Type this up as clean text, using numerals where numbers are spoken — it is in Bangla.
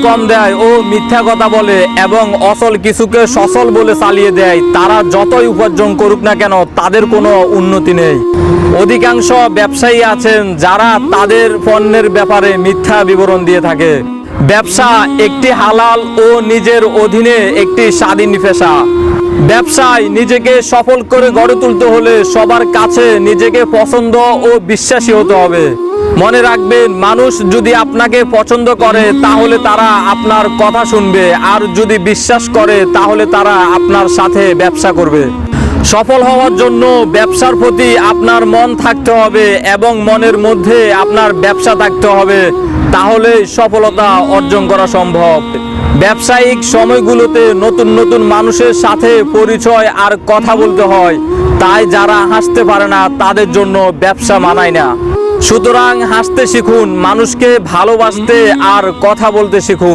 কম দেয় ও মিথ্যা কথা বলে এবং অসল কিছুকে সচল বলে চালিয়ে দেয়, তারা যতই উপার্জন করুক না কেন তাদের কোনো উন্নতি নেই। অধিকাংশ ব্যবসায়ী আছেন যারা তাদের পণ্যের ব্যাপারে মিথ্যা বিবরণ দিয়ে থাকে। ব্যবসা একটি হালাল ও নিজের অধীনে একটি স্বাধীন পেশা। ব্যবসায় নিজেকে সফল করে গড়ে তুলতে হলে সবার কাছে নিজেকে পছন্দ ও বিশ্বাসী হতে হবে। মনে রাখবেন, মানুষ যদি আপনাকে পছন্দ করে তাহলে তারা আপনার কথা শুনবে, আর যদি বিশ্বাস করে তাহলে তারা আপনার সাথে ব্যবসা করবে। সফল হওয়ার জন্য ব্যবসার প্রতি আপনার মন থাকতে হবে এবং মনের মধ্যে আপনার ব্যবসা থাকতে হবে, তাহলে সফলতা অর্জন করা সম্ভব। ব্যবসায়িক সময়গুলোতে নতুন নতুন মানুষের সাথে পরিচয় আর কথা বলতে হয়, তাই যারা হাসতে পারে না তাদের জন্য ব্যবসা মানায় না। সুতরাং হাসতে শিখুন, মানুষকে ভালোবাসতে আর কথা বলতে শিখুন।